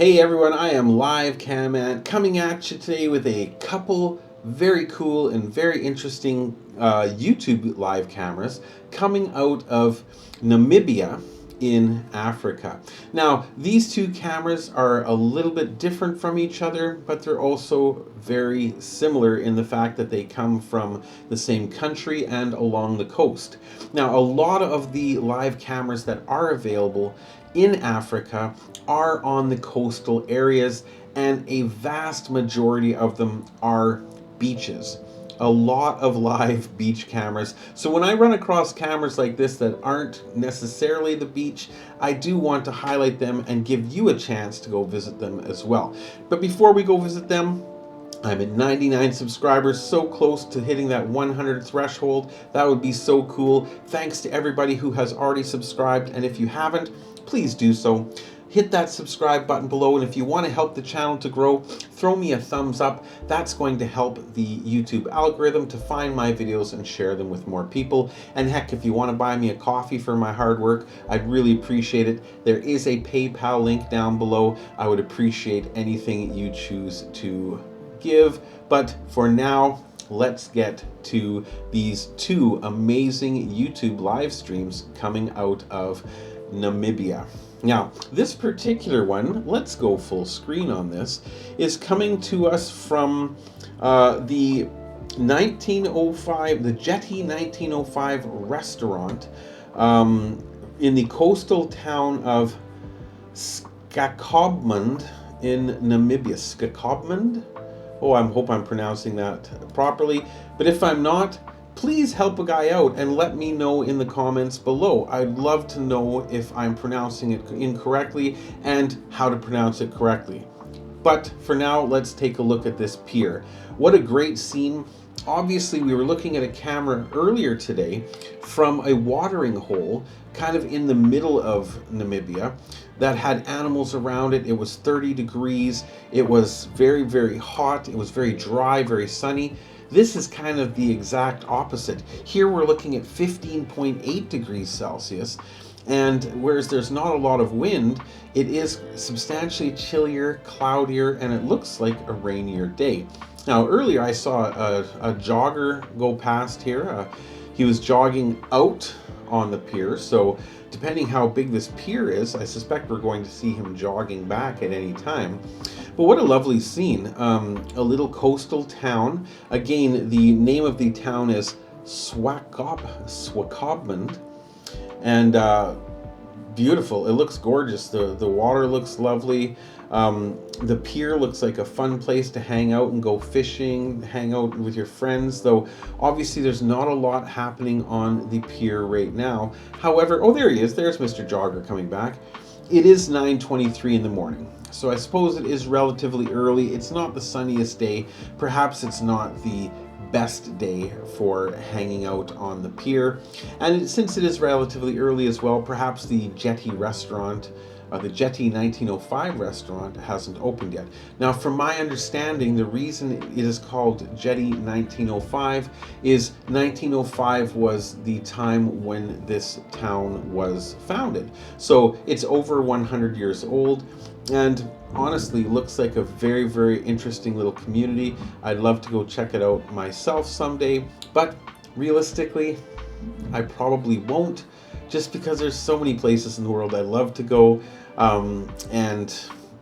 Hey everyone, I am livecamant coming at you today with a couple very cool and very interesting YouTube live cameras coming out of Namibia in Africa. Now, these two cameras are a little bit different from each other, but they're also very similar in the fact that they come from the same country and along the coast. Now, a lot of the live cameras that are available in Africa are on the coastal areas, and a vast majority of them are beaches. A lot of live beach cameras. So when I run across cameras like this that aren't necessarily the beach, I do want to highlight them and give you a chance to go visit them as well. But before we go visit them, I'm at 99 subscribers, so close to hitting that 100 threshold. That would be so cool. Thanks to everybody who has already subscribed, and if you haven't, please do so. Hit that subscribe button below, and if you want to help the channel to grow, throw me a thumbs up. That's going to help the YouTube algorithm to find my videos and share them with more people. And heck, if you want to buy me a coffee for my hard work, I'd really appreciate it. There is a PayPal link down below. I would appreciate anything you choose to give. But for now, let's get to these two amazing YouTube live streams coming out of Namibia. Now, this particular one, let's go full screen on this, is coming to us from the 1905, the Jetty 1905 restaurant in the coastal town of Skakobmund in Namibia. Skakobmund? Oh, I hope I'm pronouncing that properly. But if I'm not, please help a guy out and let me know in the comments below. I'd love to know if I'm pronouncing it incorrectly and how to pronounce it correctly. But for now, let's take a look at this pier. What a great scene. Obviously, we were looking at a camera earlier today from a watering hole kind of in the middle of Namibia that had animals around it. It was 30 degrees. It was very, very hot. It was very dry, very sunny. This is kind of the exact opposite. Here we're looking at 15.8 degrees Celsius, and whereas there's not a lot of wind, it is substantially chillier, cloudier, and it looks like a rainier day. Now, earlier I saw a jogger go past here. He was jogging out on the pier, so depending how big this pier is, I suspect we're going to see him jogging back at any time. But what a lovely scene. A little coastal town. Again, the name of the town is Swakopmund. And beautiful. It looks gorgeous. The water looks lovely. The pier looks like a fun place to hang out and go fishing, hang out with your friends, though obviously there's not a lot happening on the pier right now. However, oh, there he is. There's Mr. Jogger coming back. It is 9:23 in the morning, so I suppose it is relatively early. It's not the sunniest day. Perhaps it's not the best day for hanging out on the pier. And since it is relatively early as well, perhaps the Jetty restaurant, the Jetty 1905 restaurant, hasn't opened yet. Now, from my understanding, the reason it is called Jetty 1905 is 1905 was the time when this town was founded. So it's over 100 years old, and honestly looks like a very, very interesting little community. I'd love to go check it out myself someday, but realistically, I probably won't, just because there's so many places in the world I love to go, and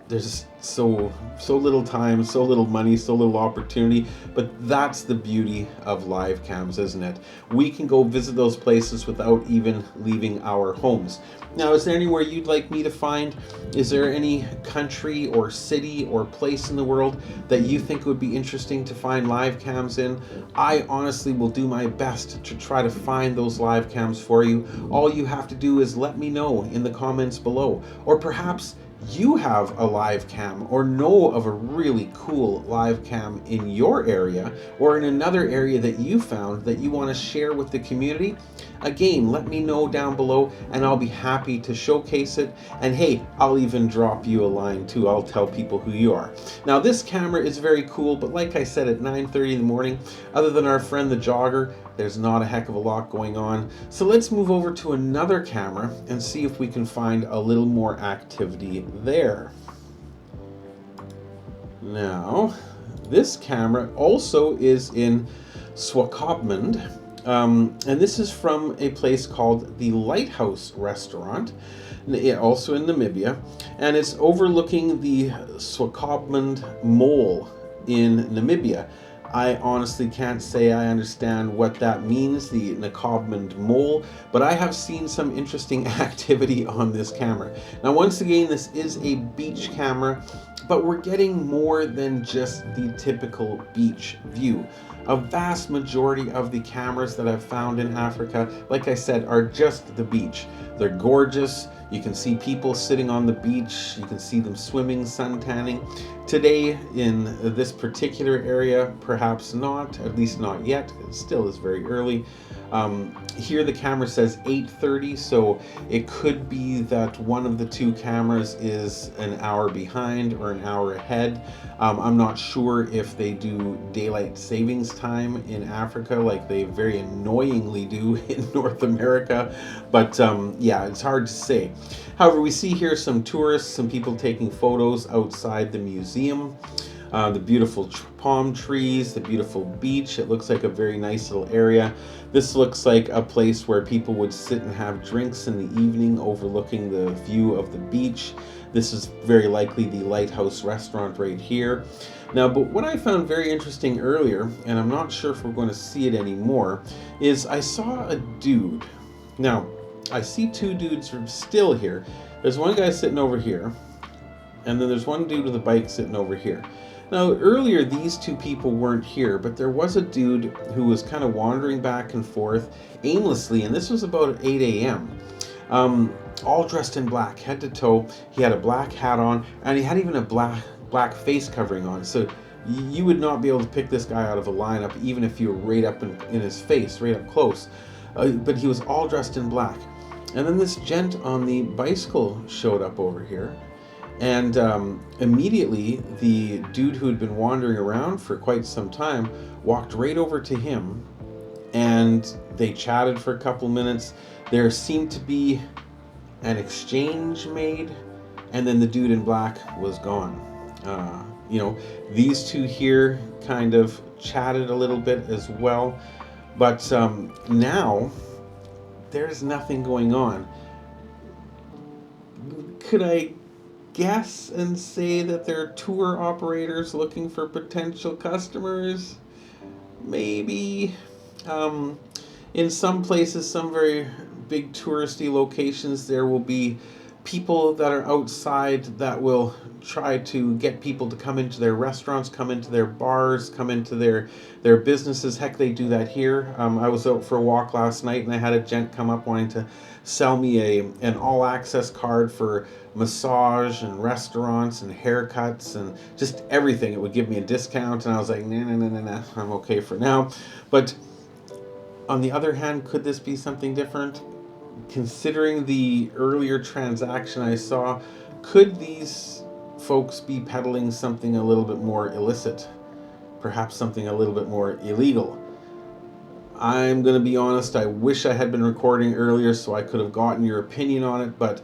there's so little time, so little money, so little opportunity. But that's the beauty of live cams, isn't it? We can go visit those places without even leaving our homes. Now, is there anywhere you'd like me to find? Is there any country or city or place in the world that you think would be interesting to find live cams in? I honestly will do my best to try to find those live cams for you. All you have to do is let me know in the comments below. Or perhaps you have a live cam or know of a really cool live cam in your area or in another area that you found that you want to share with the community. Again, let me know down below and I'll be happy to showcase it. And hey, I'll even drop you a line too. I'll tell people who you are. Now, this camera is very cool, but like I said, at 9:30 in the morning, other than our friend the jogger, there's not a heck of a lot going on. So let's move over to another camera and see if we can find a little more activity there. Now, this camera also is in Swakopmund, and this is from a place called the Lighthouse Restaurant, also in Namibia, and it's overlooking the Swakopmund Mole in Namibia. I honestly can't say I understand what that means, the Swakopmund Mole, but I have seen some interesting activity on this camera. Now, once again, this is a beach camera, but we're getting more than just the typical beach view. A vast majority of the cameras that I've found in Africa, like I said, are just the beach. They're gorgeous. You can see people sitting on the beach. You can see them swimming, sun tanning. Today, in this particular area, perhaps not, at least not yet. It still is very early. Here the camera says 8:30, so it could be that one of the two cameras is an hour behind or an hour ahead. I'm not sure if they do daylight savings time in Africa like they very annoyingly do in North America, but yeah, it's hard to say. However, we see here some tourists, some people taking photos outside the museum. The beautiful palm trees, the beautiful beach. It looks like a very nice little area. This looks like a place where people would sit and have drinks in the evening overlooking the view of the beach. This is very likely the Lighthouse Restaurant right here. Now, but what I found very interesting earlier, and I'm not sure if we're going to see it anymore, is I saw a dude. Now, I see two dudes still here. There's one guy sitting over here, and then there's one dude with a bike sitting over here. Now, earlier, these two people weren't here, but there was a dude who was kind of wandering back and forth aimlessly, and this was about 8 a.m. All dressed in black, head to toe. He had a black hat on, and he had even a black face covering on. So you would not be able to pick this guy out of a lineup, even if you were right up in his face, right up close. But he was all dressed in black. And then this gent on the bicycle showed up over here. And immediately, the dude who had been wandering around for quite some time walked right over to him, and they chatted for a couple minutes. There seemed to be an exchange made, and then the dude in black was gone. You know, these two here kind of chatted a little bit as well, but now there's nothing going on. Could I guess and say that they're tour operators looking for potential customers? Maybe. In some places, some very big touristy locations, there will be people that are outside that will try to get people to come into their restaurants, come into their bars, come into their businesses. Heck, they do that here. I was out for a walk last night, and I had a gent come up wanting to sell me an all-access card for massage and restaurants and haircuts and just everything. It would give me a discount, and I was like, nah, I'm okay for now. But on the other hand, could this be something different? Considering the earlier transaction I saw, could these folks be peddling something a little bit more illicit? Perhaps something a little bit more illegal? I'm going to be honest, I wish I had been recording earlier so I could have gotten your opinion on it, but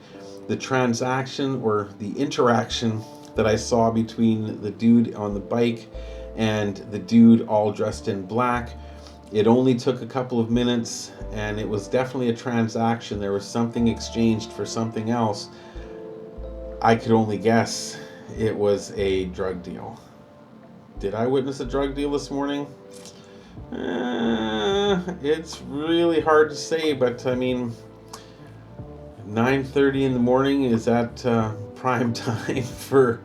the transaction or the interaction that I saw between the dude on the bike and the dude all dressed in black, it only took a couple of minutes, and it was definitely a transaction. There was something exchanged for something else. I could only guess it was a drug deal. Did I witness a drug deal this morning? It's really hard to say, but I mean, 9:30 in the morning, is that prime time for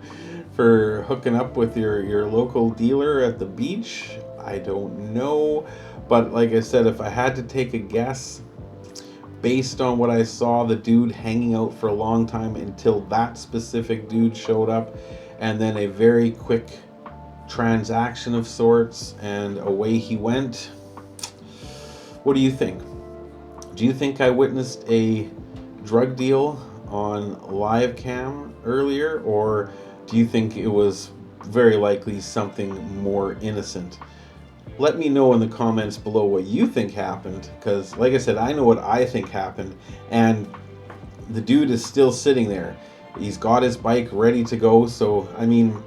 hooking up with your local dealer at the beach? I don't know. But like I said, if I had to take a guess, based on what I saw, the dude hanging out for a long time until that specific dude showed up, and then a very quick transaction of sorts, and away he went. What do you think? Do you think I witnessed a drug deal on live cam earlier, or do you think it was very likely something more innocent? Let me know in the comments below what you think happened, because like I said, I know what I think happened, and the dude is still sitting there. He's got his bike ready to go, so I mean,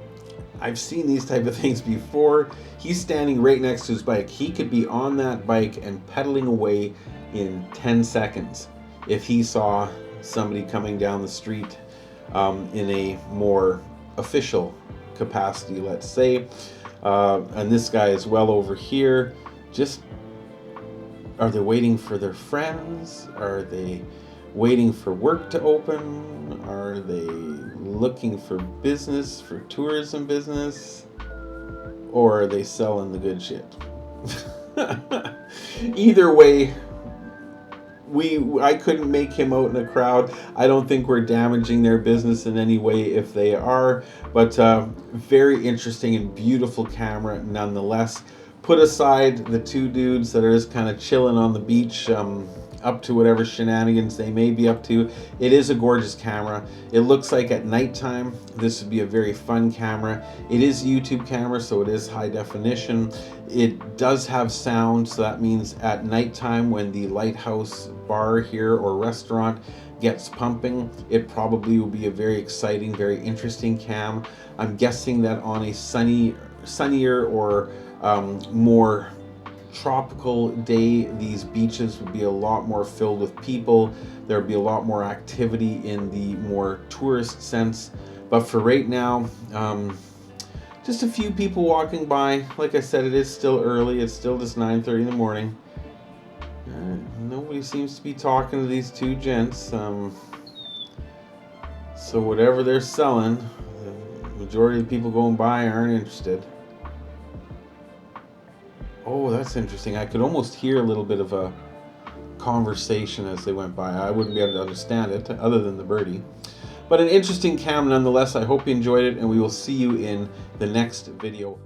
I've seen these type of things before. He's standing right next to his bike. He could be on that bike and pedaling away in 10 seconds if he saw somebody coming down the street in a more official capacity, let's say. And this guy is well over here. Just, are they waiting for their friends? Are they waiting for work to open? Are they looking for business, for tourism business? Or are they selling the good shit? Either way, I couldn't make him out in a crowd. I don't think we're damaging their business in any way if they are, but very interesting and beautiful camera nonetheless. Put aside the two dudes that are just kind of chilling on the beach, up to whatever shenanigans they may be up to. It is a gorgeous camera. It looks like at nighttime this would be a very fun camera. It is a YouTube camera, so it is high definition. It does have sound, so that means at nighttime when the lighthouse bar here or restaurant gets pumping, it probably will be a very exciting, very interesting cam. I'm guessing that on a sunnier or more tropical day, these beaches would be a lot more filled with people. There would be a lot more activity in the more tourist sense. But for right now, just a few people walking by. Like I said, it is still early. It's still just 9:30 in the morning. Nobody seems to be talking to these two gents. So whatever they're selling, the majority of the people going by aren't interested. Oh, that's interesting. I could almost hear a little bit of a conversation as they went by. I wouldn't be able to understand it other than the birdie. But an interesting cam nonetheless. I hope you enjoyed it, and we will see you in the next video.